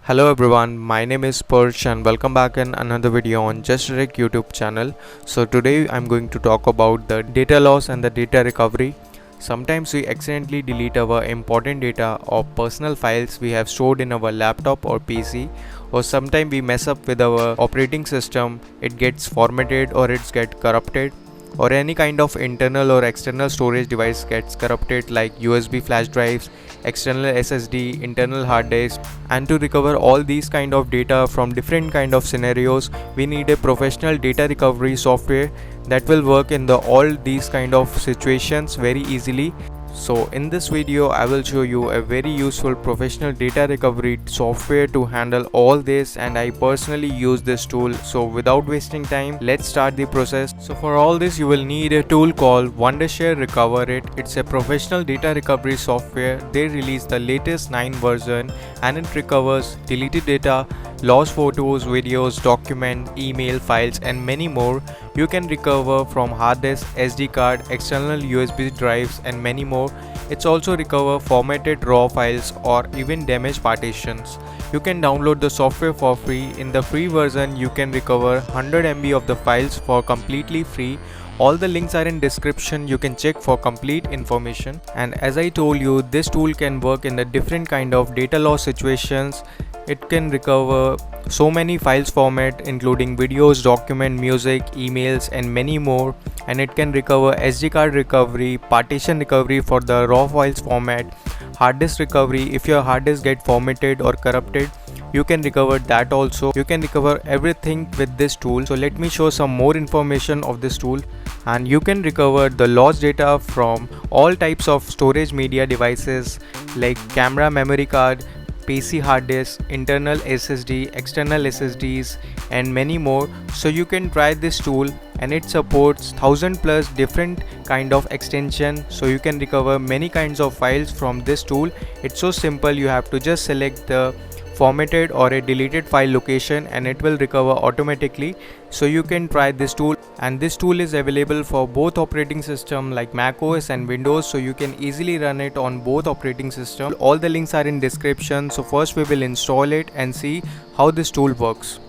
Hello everyone, my name is Perch and welcome back in another video on Just Rec YouTube channel. So today I'm going to talk about the data loss and the data recovery. Sometimes we accidentally delete our important data or personal files we have stored in our laptop or PC, or sometimes we mess up with our operating system, it gets formatted or it gets corrupted, or any kind of internal or external storage device gets corrupted like USB flash drives, external SSD, internal hard disk. And to recover all these kind of data from different kind of scenarios, we need a professional data recovery software that will work in the all these kind of situations very easily. So in this video I will show you a very useful professional data recovery software to handle all this, and I personally use this tool. So without wasting time, let's start the process. So for all this you will need a tool called Wondershare Recover It. It's a professional data recovery software. They release the latest 9 version and it recovers deleted data, lost photos, videos, documents, email files and many more. You can recover from hard disk, SD card, external USB drives and many more. It's also recover formatted raw files or even damaged partitions. You can download the software for free. In the free version you can recover 100 MB of the files for completely free. All the links are in description, you can check for complete information. And as I told you, this tool can work in the different kind of data loss situations. It can recover so many files format including videos, document, music, emails and many more. And it can recover SD card recovery, partition recovery for the raw files format, hard disk recovery. If your hard disk get formatted or corrupted, you can recover that also. You can recover everything with this tool. So let me show some more information of this tool. And you can recover the lost data from all types of storage media devices like camera, memory card, PC hard disk, internal SSD, external SSDs and many more. So you can try this tool, and it supports 1000 plus different kind of extension, so you can recover many kinds of files from this tool. It's so simple, you have to just select the formatted or a deleted file location and it will recover automatically. So you can try this tool, and this tool is available for both operating system like Mac OS and Windows, so you can easily run it on both operating system. All the links are in description. So first we will install it and see how this tool works.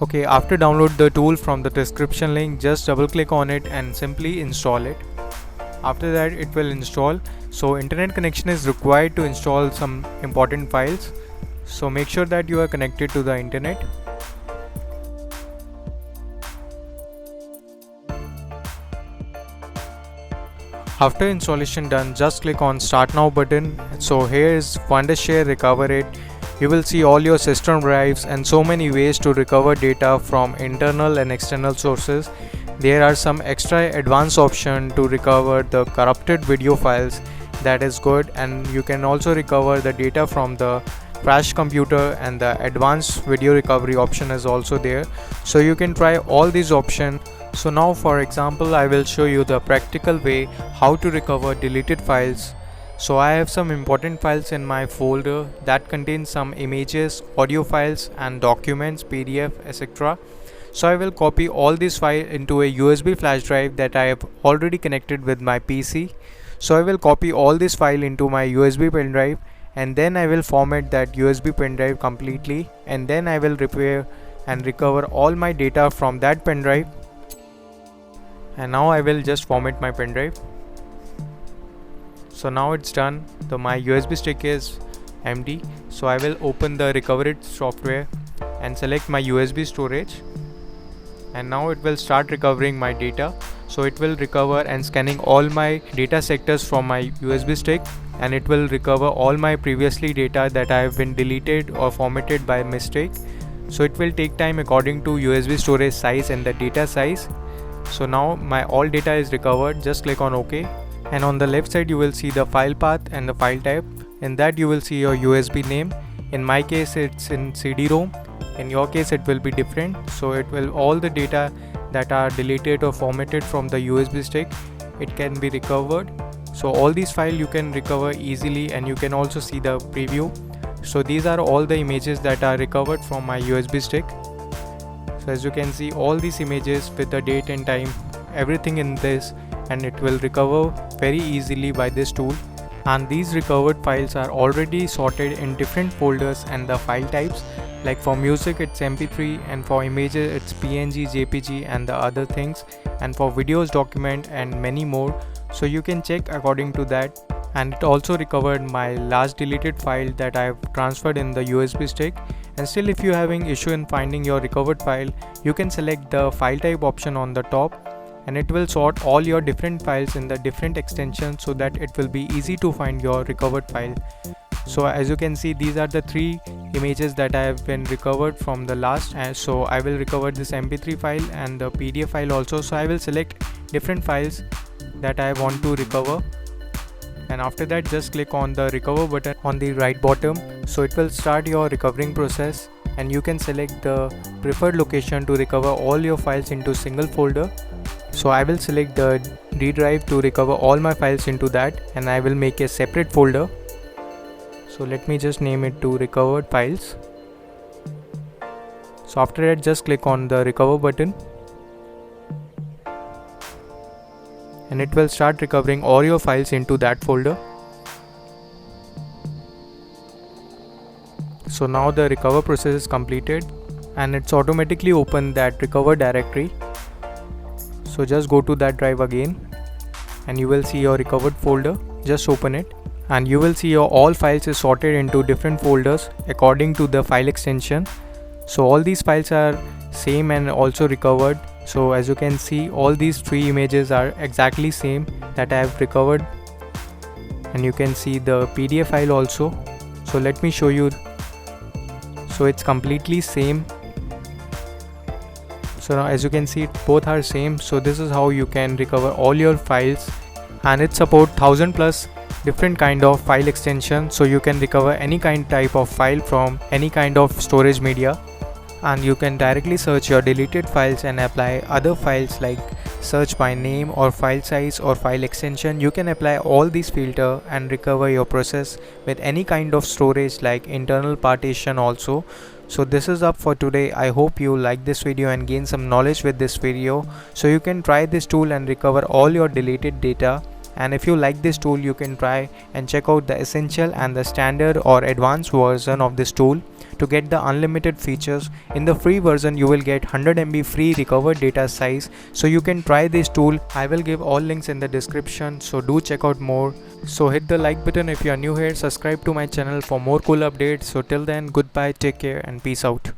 Okay, after download the tool from the description link, just double click on it and simply install it. After that it will install. So internet connection is required to install some important files, so make sure that you are connected to the internet. After installation done, just click on Start Now button. So here is Wondershare Recover It. You will see all your system drives and so many ways to recover data from internal and external sources. There are some extra advanced options to recover the corrupted video files. That is good, and you can also recover the data from the crash computer, and the advanced video recovery option is also there. So you can try all these options. So now for example I will show you the practical way how to recover deleted files. So I have some important files in my folder that contains some images, audio files and documents, PDF, etc. So I will copy all these files into a USB flash drive that I have already connected with my PC. So I will copy all this file into my USB pen drive, and then I will format that USB pen drive completely, and then I will repair and recover all my data from that pen drive. And now I will just format my pen drive. So now it's done. My USB stick is empty. So I will open the Recover It software and select my USB storage, and now it will start recovering my data. So it will recover and scanning all my data sectors from my USB stick, and it will recover all my previously data that I have been deleted or formatted by mistake. So it will take time according to USB storage size and the data size. So now my all data is recovered. Just click on OK, and on the left side you will see the file path and the file type. In that you will see your USB name. In my case it's in CD-ROM. In your case it will be different. So it will all the data that are deleted or formatted from the USB stick, it can be recovered. So all these files you can recover easily, and you can also see the preview. So these are all the images that are recovered from my USB stick. So as you can see, all these images with the date and time, everything in this, and it will recover very easily by this tool. and these recovered files are already sorted in different folders and the file types. Like for music it's MP3, and for images it's PNG, JPG and the other things, and for videos document and many more. So you can check according to that. And it also recovered my last deleted file that I have transferred in the USB stick. And still, if you're having issue in finding your recovered file, you can select the file type option on the top, and it will sort all your different files in the different extensions so that it will be easy to find your recovered file. So as you can see, these are the 3 images that I have been recovered from the last, and so I will recover this MP3 file and the PDF file also. So I will select different files that I want to recover, and after that just click on the recover button on the right bottom. So it will start your recovering process, and you can select the preferred location to recover all your files into single folder. So I will select the D drive to recover all my files into that, and I will make a separate folder. So let me just name it to recovered files. So after that just click on the recover button, and it will start recovering all your files into that folder. So now the recover process is completed, and it's automatically opened that recover directory. So just go to that drive again, and you will see your recovered folder. Just open it, and you will see your all files is sorted into different folders according to the file extension. So all these files are same and also recovered. So as you can see, all these 3 images are exactly same that I have recovered, and you can see the PDF file also. So let me show you. So it's completely same. So now as you can see, both are same. So this is how you can recover all your files, and it support 1000 plus different kind of file extension. So you can recover any kind type of file from any kind of storage media, and you can directly search your deleted files and apply other files like search by name or file size or file extension. You can apply all these filter and recover your process with any kind of storage like internal partition also. So this is up for today. I hope you like this video and gain some knowledge with this video. So you can try this tool and recover all your deleted data. And if you like this tool, you can try and check out the essential and the standard or advanced version of this tool to get the unlimited features. In the free version you will get 100 MB free recovered data size. So you can try this tool. I will give all links in the description, so do check out more. So hit the like button if you are new here, subscribe to my channel for more cool updates. So till then, goodbye, take care and peace out.